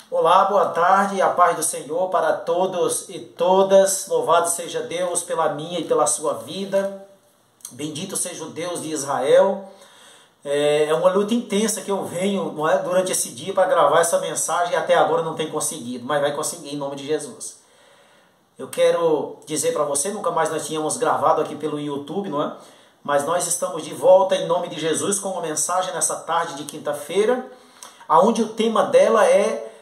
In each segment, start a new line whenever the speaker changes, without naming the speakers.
Olá, boa tarde, a paz do Senhor para todos e todas. Louvado seja Deus pela minha e pela sua vida. Bendito seja o Deus de Israel. É uma luta intensa que eu venho, não é, durante esse dia para gravar essa mensagem e até agora não tenho conseguido, mas vai conseguir em nome de Jesus. Eu quero dizer para você, nunca mais nós tínhamos gravado aqui pelo YouTube, não é? Mas nós estamos de volta em nome de Jesus com uma mensagem nessa tarde de quinta-feira, onde o tema dela é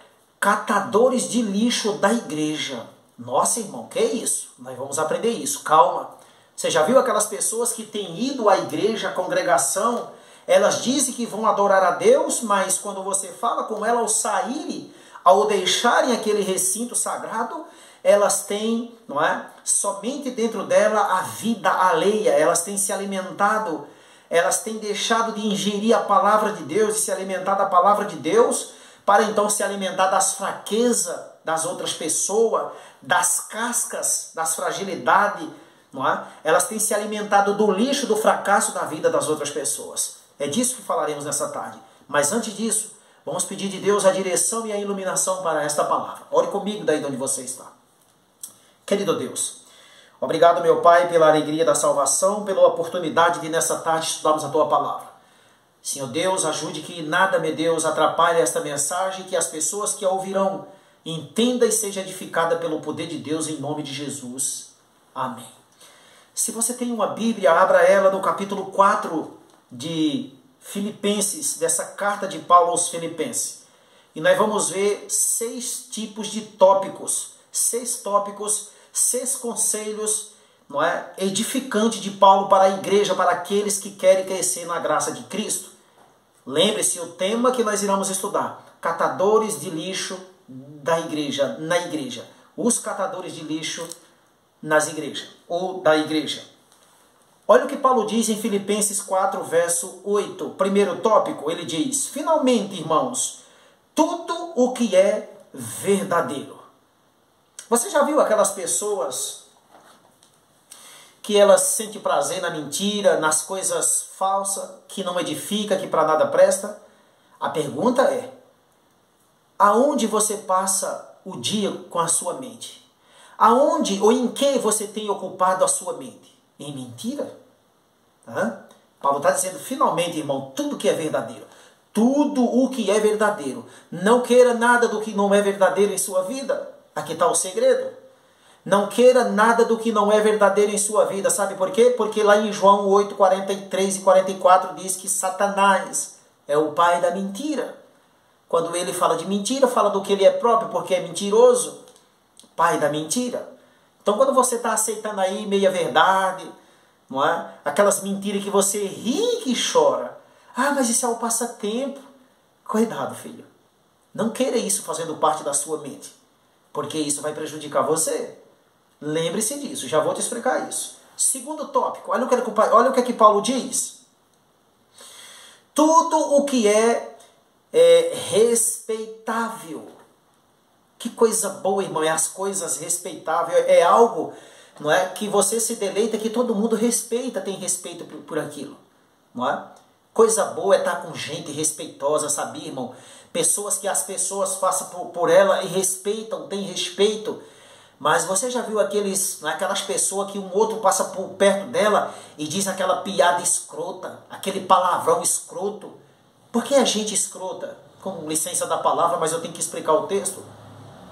catadores de lixo da igreja. Nossa, irmão, que é isso? Nós vamos aprender isso, calma. Você já viu aquelas pessoas que têm ido à igreja, à congregação, elas dizem que vão adorar a Deus, mas quando você fala com elas ao saírem, ao deixarem aquele recinto sagrado, elas têm, não é, somente dentro dela a vida alheia, elas têm se alimentado, elas têm deixado de ingerir a palavra de Deus e se alimentar da palavra de Deus, para então se alimentar das fraquezas das outras pessoas, das cascas, das fragilidades, não é? Elas têm se alimentado do lixo, do fracasso da vida das outras pessoas. É disso que falaremos nessa tarde. Mas antes disso, vamos pedir de Deus a direção e a iluminação para esta palavra. Ore comigo daí de onde você está. Querido Deus, obrigado, meu Pai, pela alegria da salvação, pela oportunidade de nessa tarde estudarmos a Tua palavra. Senhor Deus, ajude que nada, meu Deus, atrapalhe esta mensagem, que as pessoas que a ouvirão entendam e sejam edificadas pelo poder de Deus em nome de Jesus. Amém. Se você tem uma Bíblia, abra ela no capítulo 4 de Filipenses, dessa carta de Paulo aos Filipenses. E nós vamos ver 6 tipos de tópicos, 6 conselhos, não é, edificante de Paulo para a igreja, para aqueles que querem crescer na graça de Cristo. Lembre-se, o tema que nós iremos estudar, catadores de lixo da igreja, na igreja. Os catadores de lixo nas igrejas, ou da igreja. Olha o que Paulo diz em Filipenses 4, verso 8. Primeiro tópico, ele diz: finalmente, irmãos, tudo o que é verdadeiro. Você já viu aquelas pessoas que elas sentem prazer na mentira, nas coisas falsas, que não edifica, que para nada presta? A pergunta é: aonde você passa o dia com a sua mente? Aonde ou em que você tem ocupado a sua mente? Em mentira? Paulo está dizendo, finalmente, irmão, tudo que é verdadeiro. Tudo o que é verdadeiro. Não queira nada do que não é verdadeiro em sua vida. Aqui está o segredo. Não queira nada do que não é verdadeiro em sua vida. Sabe por quê? Porque lá em João 8, 43 e 44 diz que Satanás é o pai da mentira. Quando ele fala de mentira, fala do que ele é próprio, porque é mentiroso. Pai da mentira. Então quando você está aceitando aí meia verdade, não é? Aquelas mentiras que você ri e chora. Ah, mas isso é o passatempo. Cuidado, filho. Não queira isso fazendo parte da sua mente, porque isso vai prejudicar você. Lembre-se disso, já vou te explicar isso. Segundo tópico, olha o que Paulo diz. Tudo o que é respeitável. Que coisa boa, irmão, é as coisas respeitáveis. É algo, não é, que você se deleita, que todo mundo respeita, tem respeito por aquilo. Não é? Coisa boa é estar com gente respeitosa, sabia, irmão? Pessoas que as pessoas passam por ela e respeitam, têm respeito. Mas você já viu aquelas pessoas que um outro passa por perto dela e diz aquela piada escrota, aquele palavrão escroto? Por que a gente escrota? Com licença da palavra, mas eu tenho que explicar o texto.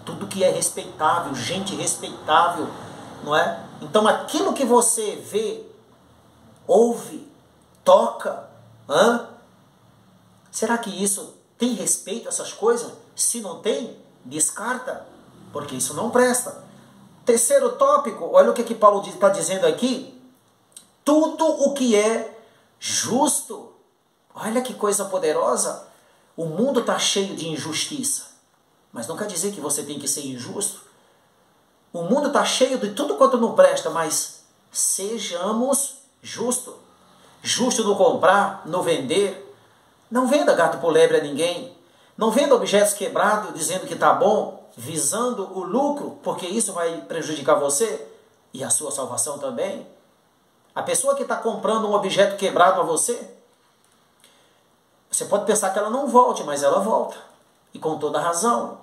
Tudo que é respeitável, gente respeitável, não é? Então aquilo que você vê, ouve, toca, será que isso tem respeito a essas coisas? Se não tem, descarta, porque isso não presta. Terceiro tópico, olha o que Paulo está dizendo aqui. Tudo o que é justo. Olha que coisa poderosa. O mundo está cheio de injustiça. Mas não quer dizer que você tem que ser injusto. O mundo está cheio de tudo quanto não presta, mas sejamos justos. Justo no comprar, no vender. Não venda gato por lebre a ninguém. Não venda objetos quebrados dizendo que está bom, visando o lucro, porque isso vai prejudicar você e a sua salvação também. A pessoa que está comprando um objeto quebrado a você, você pode pensar que ela não volte, mas ela volta. E com toda razão.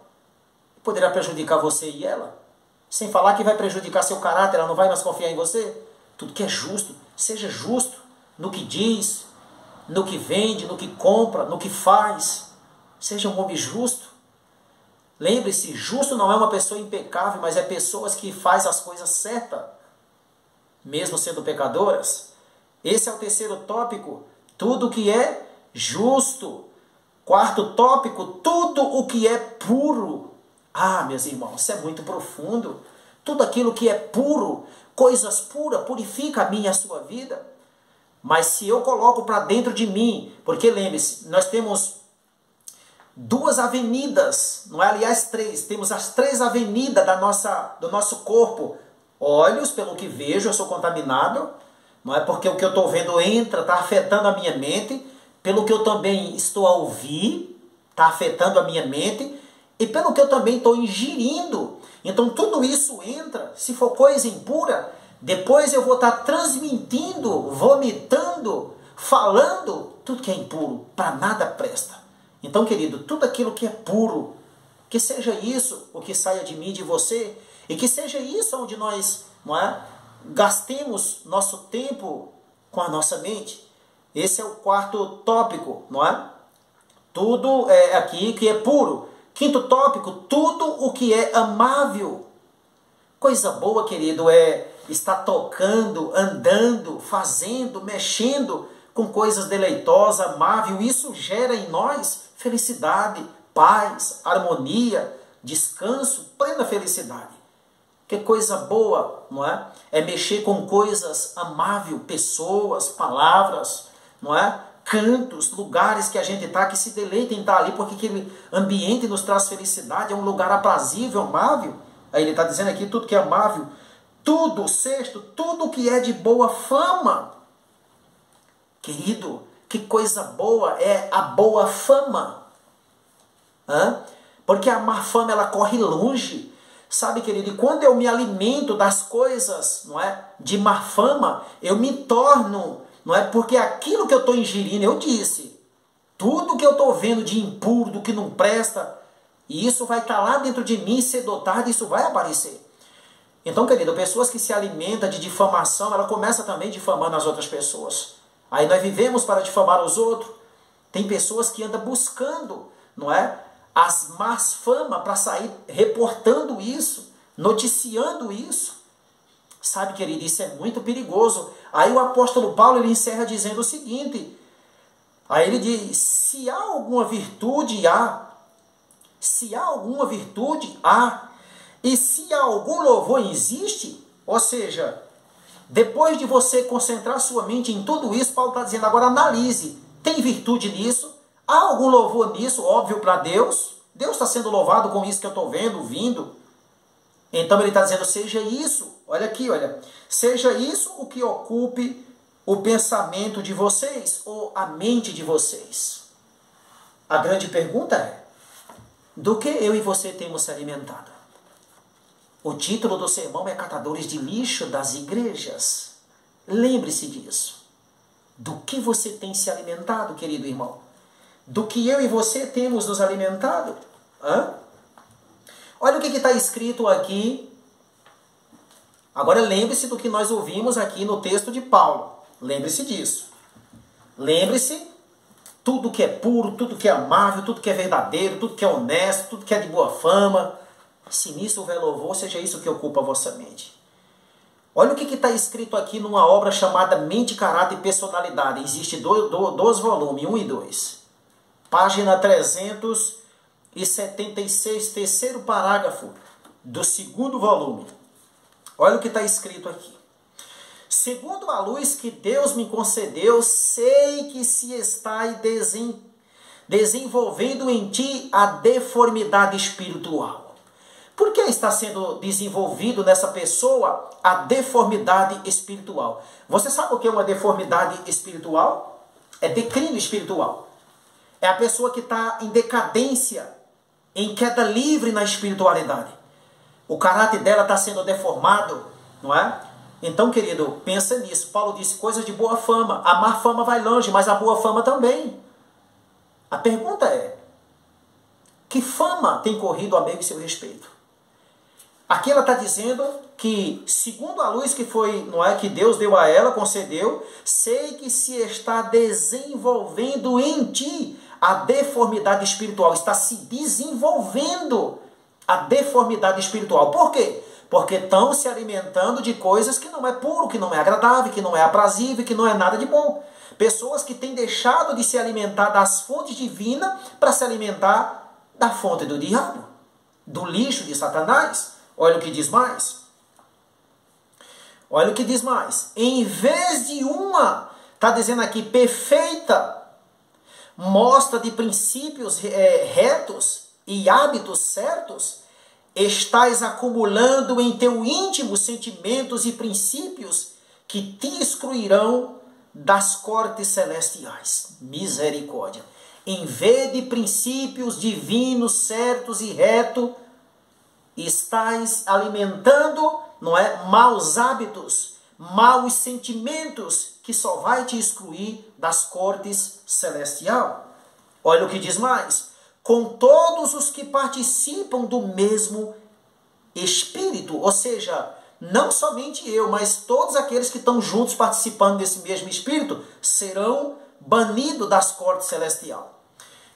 poderá prejudicar você e ela. Sem falar que vai prejudicar seu caráter, ela não vai mais confiar em você. Tudo que é justo, seja justo no que diz, no que vende, no que compra, no que faz. Seja um homem justo. Lembre-se, justo não é uma pessoa impecável, mas é pessoas que faz as coisas certas, mesmo sendo pecadoras. Esse é o terceiro tópico, tudo que é justo. Quarto tópico, tudo o que é puro. Ah, meus irmãos, isso é muito profundo. Tudo aquilo que é puro, coisas puras, purifica a minha e a sua vida. Mas se eu coloco para dentro de mim, porque lembre-se, nós temos duas avenidas, não é? Aliás, três. Temos as três avenidas do nosso corpo. Olhos, pelo que vejo, eu sou contaminado. Não é porque o que eu estou vendo entra, está afetando a minha mente. Pelo que eu também estou a ouvir, está afetando a minha mente. E pelo que eu também estou ingerindo. Então tudo isso entra, se for coisa impura, depois eu vou estar transmitindo, vomitando, falando, tudo que é impuro, para nada presta. Então, querido, tudo aquilo que é puro, que seja isso o que saia de mim e de você, e que seja isso onde nós, não é, gastemos nosso tempo com a nossa mente. Esse é o quarto tópico, não é? Tudo é aqui que é puro. Quinto tópico, tudo o que é amável. Coisa boa, querido, é estar tocando, andando, fazendo, mexendo com coisas deleitosas, amável. Isso gera em nós felicidade, paz, harmonia, descanso, plena felicidade. Que coisa boa, não é? É mexer com coisas amáveis, pessoas, palavras, não é? Cantos, lugares que a gente está, que se deleita em estar ali, porque aquele ambiente nos traz felicidade, é um lugar aprazível, amável. Aí ele está dizendo aqui tudo que é amável, tudo, sexto, tudo que é de boa fama. Querido, que coisa boa é a boa fama. Porque a má fama, ela corre longe. Sabe, querido, e quando eu me alimento das coisas, não é, de má fama, eu me torno, não é, porque aquilo que eu estou ingerindo, eu disse, tudo que eu estou vendo de impuro, do que não presta, e isso vai estar lá dentro de mim, cedo ou tarde, isso vai aparecer. Então, querido, pessoas que se alimentam de difamação, ela começa também difamando as outras pessoas. Aí nós vivemos para difamar os outros. Tem pessoas que andam buscando, não é, as más fama para sair reportando isso, noticiando isso. Sabe, querido, isso é muito perigoso. Aí o apóstolo Paulo, ele encerra dizendo o seguinte. Aí ele diz, se há alguma virtude, há. Se há alguma virtude, há. E se algum louvor existe, ou seja, depois de você concentrar sua mente em tudo isso, Paulo está dizendo, agora analise, tem virtude nisso? Há algum louvor nisso, óbvio, para Deus? Deus está sendo louvado com isso que eu estou vendo, vindo. Então ele está dizendo, seja isso, olha aqui, olha, seja isso o que ocupe o pensamento de vocês, ou a mente de vocês. A grande pergunta é, do que eu e você temos se alimentado? O título do sermão é Catadores de Lixo das Igrejas. Lembre-se disso. Do que você tem se alimentado, querido irmão? Do que eu e você temos nos alimentado? Olha o que está escrito aqui. Agora lembre-se do que nós ouvimos aqui no texto de Paulo. Lembre-se disso. Lembre-se, tudo que é puro, tudo que é amável, tudo que é verdadeiro, tudo que é honesto, tudo que é de boa fama. Se nisso houver louvor, seja isso que ocupa a vossa mente. Olha o que está escrito aqui numa obra chamada Mente, Caráter e Personalidade. Existe dois volumes, 1 e 2. Página 376, terceiro parágrafo do segundo volume. Olha o que está escrito aqui. Segundo a luz que Deus me concedeu, sei que se está desenvolvendo em ti a deformidade espiritual. Por que está sendo desenvolvido nessa pessoa a deformidade espiritual? Você sabe o que é uma deformidade espiritual? É declínio espiritual. É a pessoa que está em decadência, em queda livre na espiritualidade. O caráter dela está sendo deformado, não é? Então, querido, pensa nisso. Paulo disse coisas de boa fama. A má fama vai longe, mas a boa fama também. A pergunta é, Que fama tem corrido a meio em seu respeito? Aqui ela está dizendo que, segundo a luz que foi, não é, que Deus deu a ela, concedeu, sei que se está desenvolvendo em ti a deformidade espiritual. Está se desenvolvendo a deformidade espiritual. Por quê? Porque estão se alimentando de coisas que não é puro, que não é agradável, que não é aprazível, que não é nada de bom. Pessoas que têm deixado de se alimentar das fontes divinas para se alimentar da fonte do diabo, do lixo de Satanás. Olha o que diz mais. Olha o que diz mais. Em vez de uma, está dizendo aqui, perfeita, mostra de princípios retos e hábitos certos, estás acumulando em teu íntimo sentimentos e princípios que te excluirão das cortes celestiais. Misericórdia. Em vez de princípios divinos, certos e retos, estás alimentando, não é, maus hábitos, maus sentimentos, que só vai te excluir das cortes celestial. Olha o que diz mais. Com todos os que participam do mesmo Espírito, ou seja, não somente eu, mas todos aqueles que estão juntos participando desse mesmo Espírito, serão banidos das cortes celestial.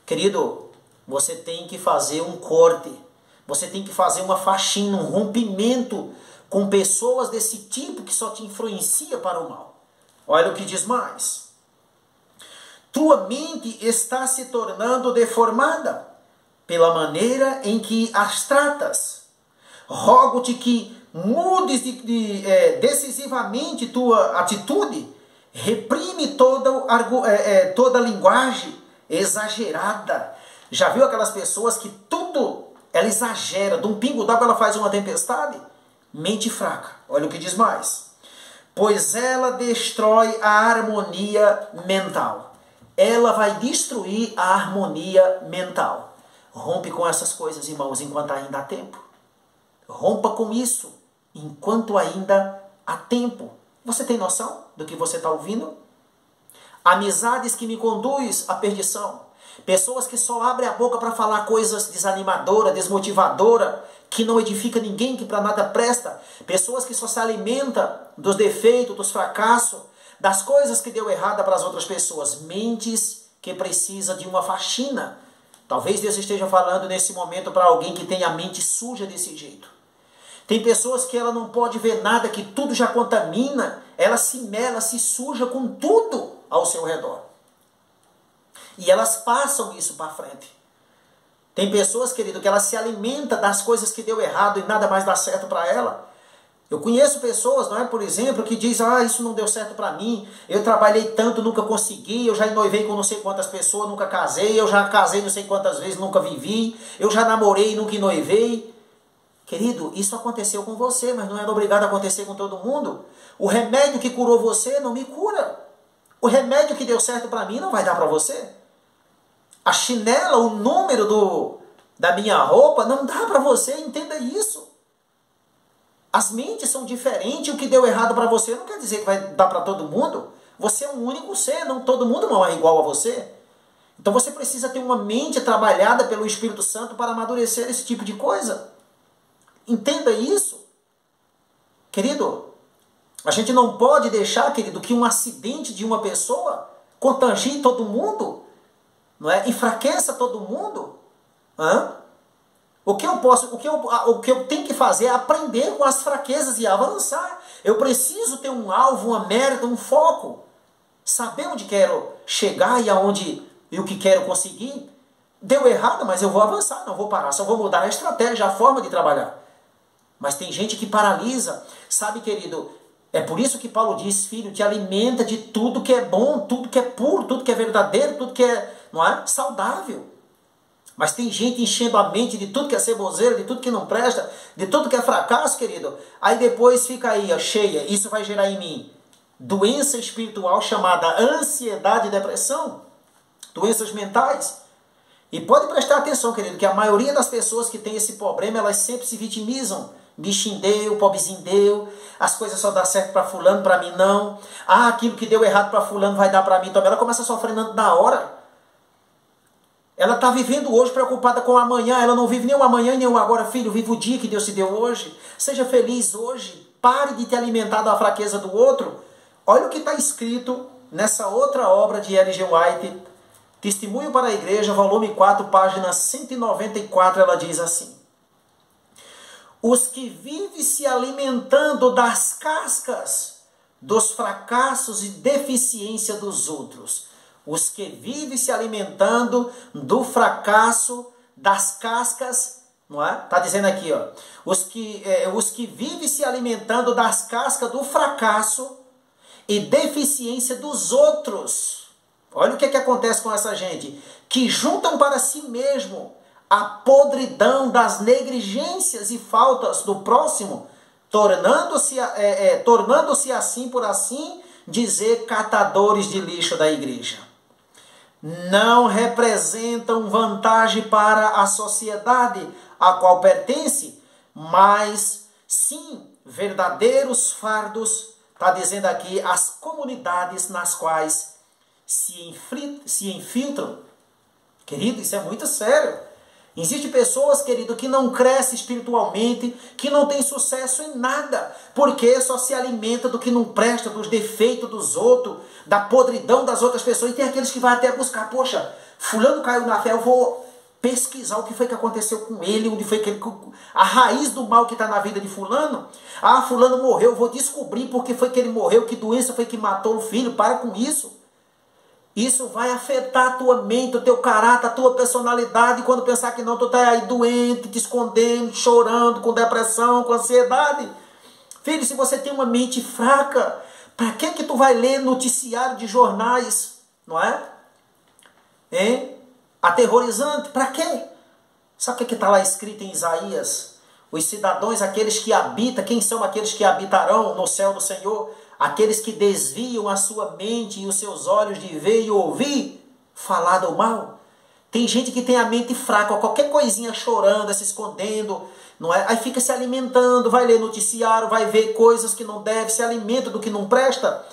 Querido, você tem que fazer um corte, você tem que fazer uma faxina, um rompimento com pessoas desse tipo que só te influencia para o mal. Olha o que diz mais. Tua mente está se tornando deformada pela maneira em que as tratas. Rogo-te que mudes decisivamente tua atitude, reprime toda linguagem exagerada. Já viu aquelas pessoas que tudo ela exagera, de um pingo d'água ela faz uma tempestade? Mente fraca. Olha o que diz mais. Pois ela destrói a harmonia mental. Ela vai destruir a harmonia mental. Rompe com essas coisas, irmãos, enquanto ainda há tempo. Rompa com isso, enquanto ainda há tempo. Você tem noção do que você está ouvindo? Amizades que me conduz à perdição. Pessoas que só abrem a boca para falar coisas desanimadoras, desmotivadoras, que não edifica ninguém, que para nada presta. Pessoas que só se alimentam dos defeitos, dos fracassos, das coisas que deu errada para as outras pessoas. Mentes que precisa de uma faxina. Talvez Deus esteja falando nesse momento para alguém que tem a mente suja desse jeito. Tem pessoas que ela não pode ver nada, que tudo já contamina. Ela se mela, se suja com tudo ao seu redor. E elas passam isso para frente. Tem pessoas, querido, que ela se alimenta das coisas que deu errado e nada mais dá certo para ela. Eu conheço pessoas, não é, por exemplo, que dizem, isso não deu certo para mim, eu trabalhei tanto, nunca consegui, eu já noivei com não sei quantas pessoas, nunca casei, eu já casei não sei quantas vezes, nunca vivi, eu já namorei, nunca noivei. Querido, isso aconteceu com você, mas não é obrigado a acontecer com todo mundo. O remédio que curou você não me cura. O remédio que deu certo para mim não vai dar para você. A chinela, o número da minha roupa, não dá para você, entenda isso. As mentes são diferentes, o que deu errado para você não quer dizer que vai dar para todo mundo. Você é um único ser, não todo mundo não é igual a você. Então você precisa ter uma mente trabalhada pelo Espírito Santo para amadurecer esse tipo de coisa. Entenda isso. Querido, a gente não pode deixar, querido, que um acidente de uma pessoa contagie todo mundo, não é? Enfraqueça todo mundo. O que eu tenho que fazer é aprender com as fraquezas e avançar. Eu preciso ter um alvo, uma meta, um foco. Saber onde quero chegar e o que quero conseguir. Deu errado, mas eu vou avançar, não vou parar. Só vou mudar a estratégia, a forma de trabalhar. Mas tem gente que paralisa. Sabe, querido, é por isso que Paulo diz, filho, te alimenta de tudo que é bom, tudo que é puro, tudo que é verdadeiro, tudo que é, não é, saudável. Mas tem gente enchendo a mente de tudo que é ceboseira, de tudo que não presta, de tudo que é fracasso, querido. Aí depois fica aí, cheia. Isso vai gerar em mim doença espiritual chamada ansiedade e depressão. Doenças mentais. E pode prestar atenção, querido, que a maioria das pessoas que tem esse problema, elas sempre se vitimizam. Bichinho deu, pobrezinho deu, as coisas só dão certo para fulano, para mim não. Aquilo que deu errado para fulano vai dar para mim também. Ela começa a sofrer na hora. Ela está vivendo hoje preocupada com o amanhã. Ela não vive nem o amanhã nem o agora. Filho, vive o dia que Deus te deu hoje. Seja feliz hoje. Pare de te alimentar da fraqueza do outro. Olha o que está escrito nessa outra obra de Ellen G. White, Testemunho para a Igreja, volume 4, página 194. Ela diz assim: os que vivem se alimentando das cascas, dos fracassos e deficiência dos outros. Os que vivem se alimentando do fracasso, das cascas, não é? Está dizendo aqui, ó. Os que vivem se alimentando das cascas do fracasso e deficiência dos outros. Olha o que acontece com essa gente. Que juntam para si mesmo a podridão das negligências e faltas do próximo, tornando-se assim por assim dizer catadores de lixo da igreja. Não representam vantagem para a sociedade a qual pertence, mas sim verdadeiros fardos, está dizendo aqui, as comunidades nas quais se infiltram. Querido, isso é muito sério. Existem pessoas, querido, que não crescem espiritualmente, que não têm sucesso em nada, porque só se alimenta do que não presta, dos defeitos dos outros, da podridão das outras pessoas. E tem aqueles que vão até buscar, poxa, fulano caiu na fé, eu vou pesquisar o que foi que aconteceu com ele, onde foi que ele, a raiz do mal que está na vida de fulano. Ah, fulano morreu, eu vou descobrir por que foi que ele morreu, que doença foi que matou o filho. Para com isso. Isso vai afetar a tua mente, o teu caráter, a tua personalidade. Quando pensar que não, tu está aí doente, te escondendo, chorando, com depressão, com ansiedade. Filho, se você tem uma mente fraca, para que tu vai ler noticiário de jornais, não é? Hein? Aterrorizante, para quê? Sabe o que está lá escrito em Isaías? Os cidadãos, aqueles que habitam, quem são aqueles que habitarão no céu do Senhor? Aqueles que desviam a sua mente e os seus olhos de ver e ouvir falar do mal. Tem gente que tem a mente fraca, qualquer coisinha chorando, se escondendo, não é? Aí fica se alimentando, vai ler noticiário, vai ver coisas que não deve, se alimenta do que não presta.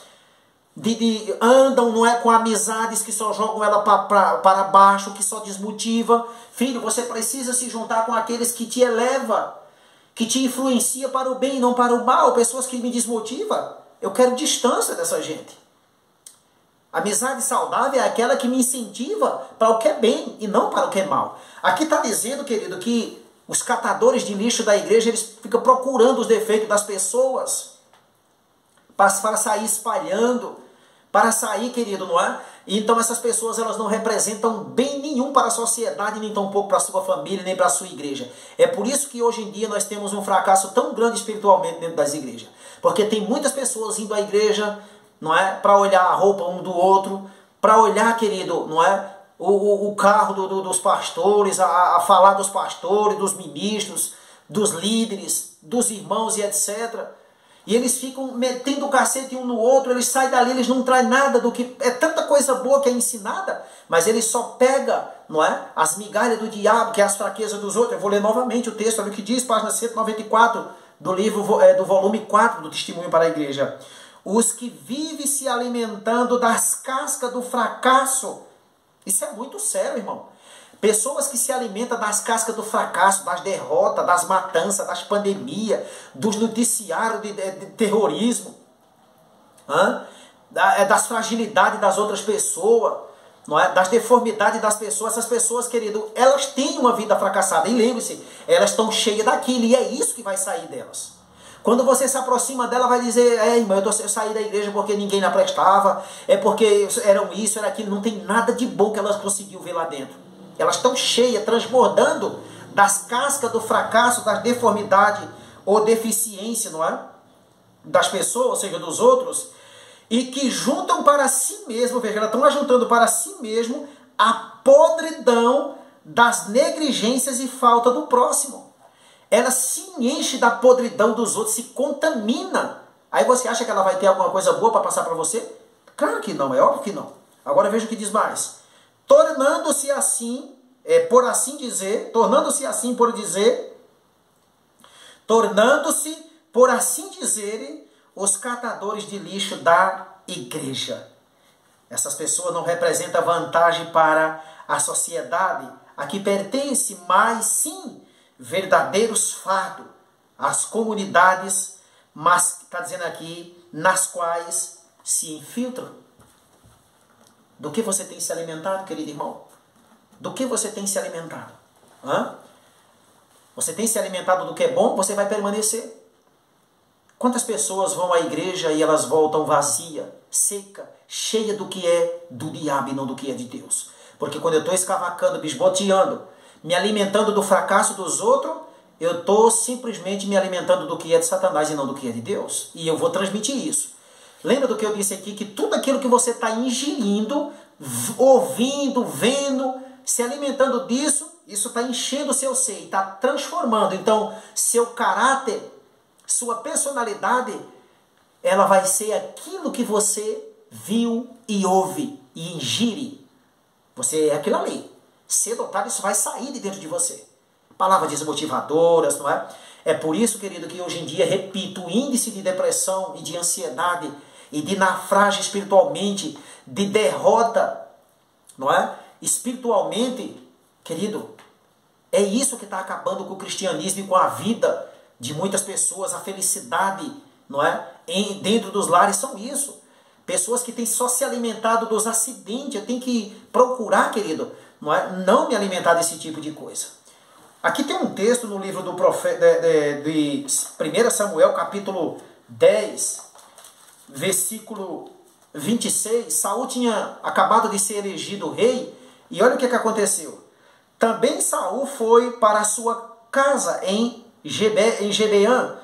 Andam, não é, com amizades que só jogam ela para baixo, que só desmotiva. Filho, você precisa se juntar com aqueles que te eleva, que te influencia para o bem e não para o mal. Pessoas que me desmotivam. Eu quero distância dessa gente. Amizade saudável é aquela que me incentiva para o que é bem e não para o que é mal. Aqui está dizendo, querido, que os catadores de lixo da igreja, eles ficam procurando os defeitos das pessoas para sair espalhando, para sair, querido, não é? Então essas pessoas, elas não representam bem nenhum para a sociedade, nem tampouco para a sua família, nem para a sua igreja. É por isso que hoje em dia nós temos um fracasso tão grande espiritualmente dentro das igrejas. Porque tem muitas pessoas indo à igreja, não é? Para olhar a roupa um do outro, para olhar, querido, não é? O carro dos pastores, a falar dos pastores, dos ministros, dos líderes, dos irmãos e etc. E eles ficam metendo o cacete um no outro, eles saem dali, eles não traem nada do que... É tanta coisa boa que é ensinada, mas eles só pegam, não é? As migalhas do diabo, que é as fraquezas dos outros. Eu vou ler novamente o texto, olha o que diz, página 194 do livro, do volume 4 do Testemunho para a Igreja. Os que vivem se alimentando das cascas do fracasso. Isso é muito sério, irmão. Pessoas que se alimentam das cascas do fracasso, das derrotas, das matanças, das pandemias, dos noticiários de terrorismo, das fragilidades das outras pessoas, não é? Das deformidades das pessoas. Essas pessoas, querido, elas têm uma vida fracassada. E lembre-se, elas estão cheias daquilo, e é isso que vai sair delas. Quando você se aproxima dela, vai dizer, irmão, eu saí da igreja porque ninguém a prestava, é porque eram isso, era aquilo. Não tem nada de bom que elas conseguiu ver lá dentro. Elas estão cheias, transbordando das cascas do fracasso, das deformidades ou deficiência, não é? Das pessoas, ou seja, dos outros, e que juntam para si mesmo, veja, elas estão ajuntando para si mesmo a podridão das negligências e falta do próximo. Ela se enche da podridão dos outros, se contamina. Aí você acha que ela vai ter alguma coisa boa para passar para você? Claro que não, é óbvio que não. Agora veja o que diz mais. Tornando-se assim, tornando-se por assim dizer, os catadores de lixo da igreja. Essas pessoas não representam vantagem para à sociedade a que pertence, mas sim verdadeiros fatos, às comunidades, mas está dizendo aqui, nas quais se infiltram. Do que você tem se alimentado, querido irmão? Do que você tem se alimentado? Você tem se alimentado do que é bom, você vai permanecer. Quantas pessoas vão à igreja e elas voltam vazia, seca, cheia do que é do diabo e não do que é de Deus? Porque quando eu estou escavacando, bisboteando, me alimentando do fracasso dos outros, eu estou simplesmente me alimentando do que é de Satanás e não do que é de Deus. E eu vou transmitir isso. Lembra do que eu disse aqui? Que tudo aquilo que você está ingerindo, ouvindo, vendo, se alimentando disso, isso está enchendo o seu ser, está transformando. Então, seu caráter, sua personalidade, ela vai ser aquilo que você viu e ouve e ingere. Você é aquilo ali. Cedo ou tarde isso vai sair de dentro de você. Palavras desmotivadoras, não é? É por isso, querido, que hoje em dia, repito, o índice de depressão e de ansiedade e de naufrágio espiritualmente, de derrota, não é? Espiritualmente, querido, é isso que está acabando com o cristianismo e com a vida de muitas pessoas. A felicidade, não é? Dentro dos lares são isso. Pessoas que têm só se alimentado dos acidentes. Eu tenho que procurar, querido, não me alimentar desse tipo de coisa. Aqui tem um texto no livro do profeta, de 1 Samuel, capítulo 10, versículo 26. Saul tinha acabado de ser elegido rei, e olha o que aconteceu. Também Saul foi para a sua casa em Gibeã.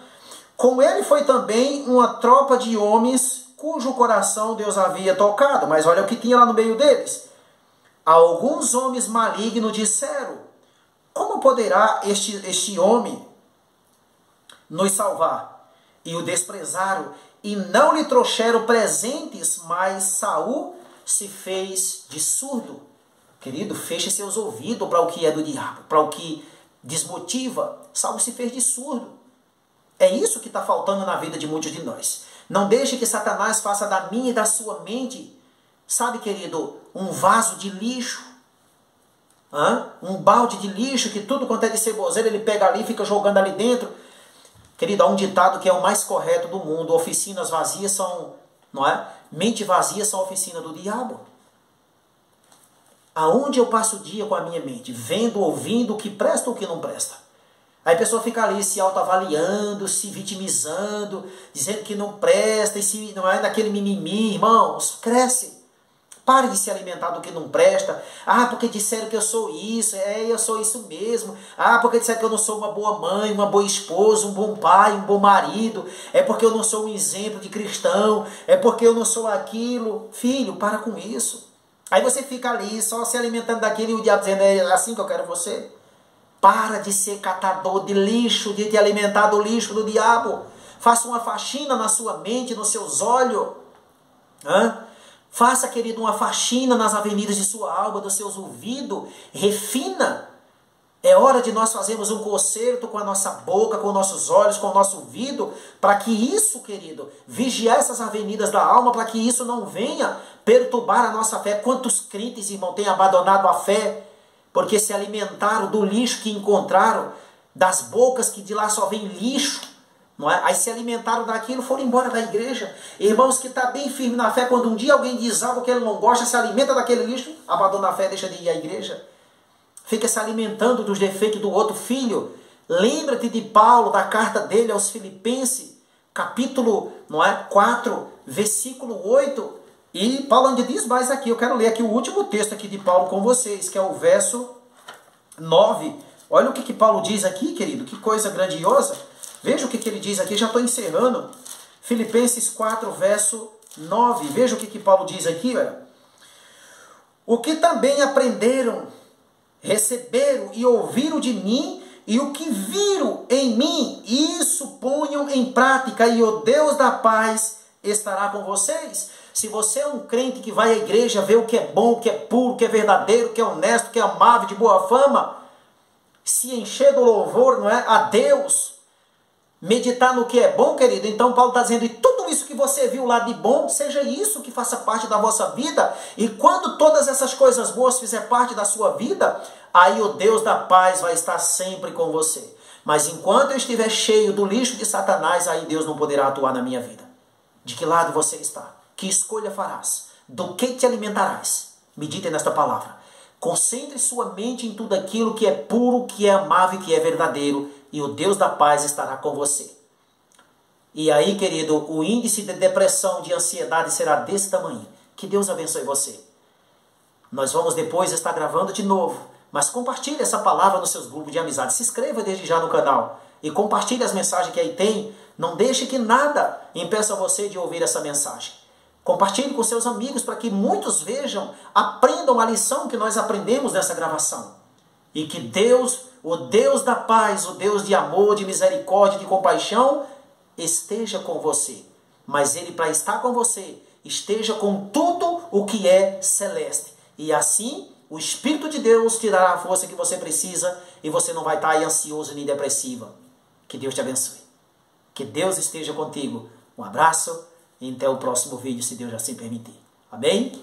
Com ele foi também uma tropa de homens cujo coração Deus havia tocado. Mas olha o que tinha lá no meio deles. Alguns homens malignos disseram: como poderá este homem nos salvar? E o desprezaram e não lhe trouxeram presentes, mas Saul se fez de surdo. Querido, feche seus ouvidos para o que é do diabo, para o que desmotiva. Saul se fez de surdo. É isso que está faltando na vida de muitos de nós. Não deixe que Satanás faça da minha e da sua mente, sabe, querido, um vaso de lixo. Um balde de lixo, que tudo quanto é de ceboseira ele pega ali e fica jogando ali dentro. Querido, há um ditado que é o mais correto do mundo: oficinas vazias são, não é? Mente vazia são oficina do diabo. Aonde eu passo o dia com a minha mente? Vendo, ouvindo o que presta ou o que não presta. Aí a pessoa fica ali se autoavaliando, se vitimizando, dizendo que não presta, e se não é naquele mimimi. Irmãos, cresce. Pare de se alimentar do que não presta. Porque disseram que eu sou isso. Eu sou isso mesmo. Porque disseram que eu não sou uma boa mãe, uma boa esposa, um bom pai, um bom marido. É porque eu não sou um exemplo de cristão. É porque eu não sou aquilo. Filho, para com isso. Aí você fica ali só se alimentando daquilo e o diabo dizendo: é assim que eu quero você. Para de ser catador de lixo, de te alimentar do lixo do diabo. Faça uma faxina na sua mente, nos seus olhos. Faça, querido, uma faxina nas avenidas de sua alma, dos seus ouvidos. Refina. É hora de nós fazermos um concerto com a nossa boca, com os nossos olhos, com o nosso ouvido, para que isso, querido, vigiar essas avenidas da alma, para que isso não venha perturbar a nossa fé. Quantos crentes, irmão, têm abandonado a fé, porque se alimentaram do lixo que encontraram, das bocas que de lá só vem lixo, não é? Aí se alimentaram daquilo, foram embora da igreja. Irmãos que está bem firme na fé, quando um dia alguém diz algo que ele não gosta, se alimenta daquele lixo, abandona a fé, deixa de ir à igreja. Fica se alimentando dos defeitos do outro. Filho, lembra-te de Paulo, da carta dele aos Filipenses, capítulo 4, versículo 8. E Paulo ainda diz mais aqui. Eu quero ler aqui o último texto aqui de Paulo com vocês, que é o verso 9. Olha o que Paulo diz aqui, querido. Que coisa grandiosa. Veja o que ele diz aqui. Já estou encerrando. Filipenses 4, verso 9. Veja o que Paulo diz aqui. Olha. O que também aprenderam, receberam e ouviram de mim, e o que viram em mim, isso ponham em prática, e o Deus da paz estará com vocês. Se você é um crente que vai à igreja, vê o que é bom, o que é puro, o que é verdadeiro, o que é honesto, o que é amável, de boa fama, se encher do louvor, não é, a Deus, meditar no que é bom, querido, então Paulo está dizendo: e tudo Então isso que você viu lá de bom, seja isso que faça parte da vossa vida. E quando todas essas coisas boas fizer parte da sua vida, aí o Deus da paz vai estar sempre com você. Mas enquanto eu estiver cheio do lixo de Satanás, aí Deus não poderá atuar na minha vida. De que lado você está? Que escolha farás? Do que te alimentarás? Medite nesta palavra. Concentre sua mente em tudo aquilo que é puro, que é amável e que é verdadeiro. E o Deus da paz estará com você. E aí, querido, o índice de depressão, de ansiedade será desse tamanho. Que Deus abençoe você. Nós vamos depois estar gravando de novo. Mas compartilhe essa palavra nos seus grupos de amizade. Se inscreva desde já no canal. E compartilhe as mensagens que aí tem. Não deixe que nada impeça você de ouvir essa mensagem. Compartilhe com seus amigos para que muitos vejam, aprendam a lição que nós aprendemos nessa gravação. E que Deus, o Deus da paz, o Deus de amor, de misericórdia, de compaixão, esteja com você. Mas Ele, para estar com você, esteja com tudo o que é celeste. E assim, o Espírito de Deus te dará a força que você precisa e você não vai estar aí ansioso nem depressiva. Que Deus te abençoe. Que Deus esteja contigo. Um abraço e até o próximo vídeo, se Deus assim permitir. Amém?